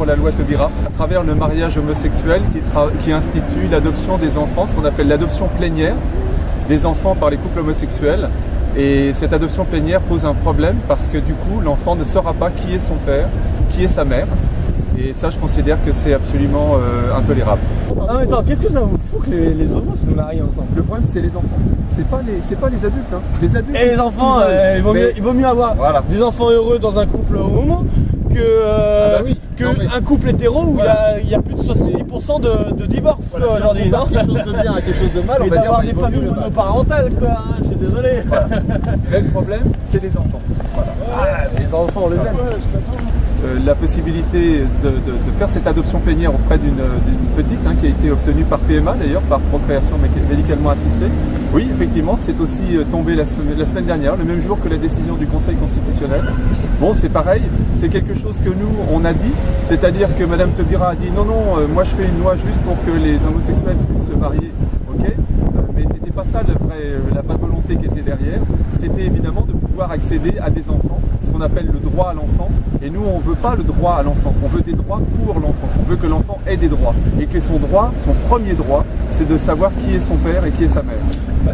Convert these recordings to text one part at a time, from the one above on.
la loi Taubira, à travers le mariage homosexuel qui institue l'adoption des enfants, ce qu'on appelle l'adoption plénière des enfants par les couples homosexuels. Et cette adoption plénière pose un problème parce que du coup, l'enfant ne saura pas qui est son père, qui est sa mère. Et ça, je considère que c'est absolument intolérable. Ah mais attends, qu'est-ce que ça vous fout que les homos se marient ensemble? Le problème, c'est les enfants. C'est pas les adultes. Hein. Les adultes. Et les enfants, il vaut mieux avoir des enfants heureux dans un couple homo que un couple hétéro où il y a plus de 70% de divorce aujourd'hui, non? Quelque chose de bien à quelque chose de mal, on et va dire. D'avoir des familles monoparentales, quoi. Hein, je suis désolé. Voilà. Mais le problème, c'est les enfants. Voilà. Les enfants, on les aime. La possibilité de faire cette adoption plénière auprès d'une petite qui a été obtenue par PMA d'ailleurs, par procréation médicalement assistée. Oui, effectivement, c'est aussi tombé la semaine dernière, le même jour que la décision du Conseil constitutionnel. Bon, c'est pareil, c'est quelque chose que nous, on a dit, c'est-à-dire que Madame Taubira a dit non, moi je fais une loi juste pour que les homosexuels puissent se marier, ok, mais c'était pas ça la vraie volonté qui était derrière, c'était évidemment de pouvoir accéder à des enfants, ce qu'on appelle le droit à l'enfant, et nous on veut pas le droit à l'enfant, on veut des droits pour l'enfant, on veut que l'enfant ait des droits, et que son premier droit, c'est de savoir qui est son père et qui est sa mère.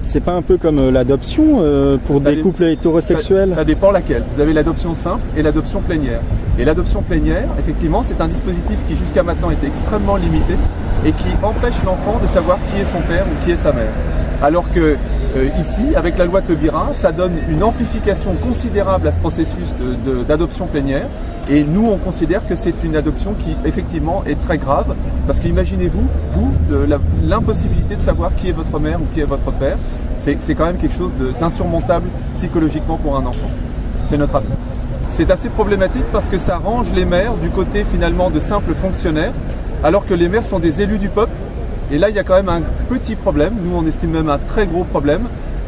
C'est pas un peu comme l'adoption pour des couples hétérosexuels? Ça dépend laquelle. Vous avez l'adoption simple et l'adoption plénière. Et l'adoption plénière, effectivement, c'est un dispositif qui jusqu'à maintenant était extrêmement limité et qui empêche l'enfant de savoir qui est son père ou qui est sa mère. Alors que ici, avec la loi Taubira, ça donne une amplification considérable à ce processus d'adoption plénière. Et nous, on considère que c'est une adoption qui, effectivement, est très grave. Parce qu'imaginez-vous, l'impossibilité de savoir qui est votre mère ou qui est votre père, c'est quand même quelque chose d'insurmontable psychologiquement pour un enfant. C'est notre avis. C'est assez problématique parce que ça range les mères du côté, finalement, de simples fonctionnaires, alors que les mères sont des élus du peuple. Et là, il y a quand même un petit problème. Nous, on estime même un très gros problème.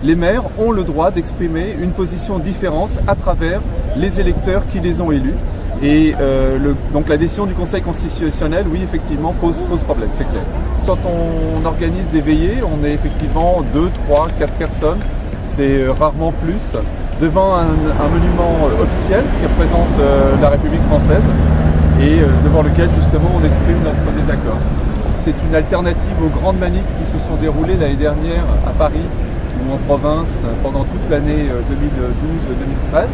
Les maires ont le droit d'exprimer une position différente à travers les électeurs qui les ont élus. Et donc la décision du Conseil constitutionnel, oui, effectivement, pose problème, c'est clair. Quand on organise des veillées, on est effectivement 2, 3, 4 personnes, c'est rarement plus, devant un monument officiel qui représente la République française et devant lequel justement on exprime notre désaccord. C'est une alternative aux grandes manifs qui se sont déroulées l'année dernière à Paris ou en province pendant toute l'année 2012-2013.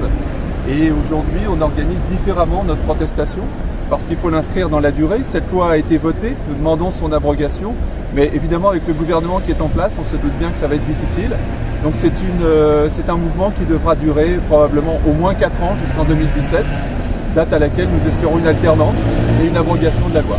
Et aujourd'hui, on organise différemment notre protestation parce qu'il faut l'inscrire dans la durée. Cette loi a été votée, nous demandons son abrogation, mais évidemment avec le gouvernement qui est en place, on se doute bien que ça va être difficile. Donc c'est un mouvement qui devra durer probablement au moins 4 ans jusqu'en 2017, date à laquelle nous espérons une alternance et une abrogation de la loi.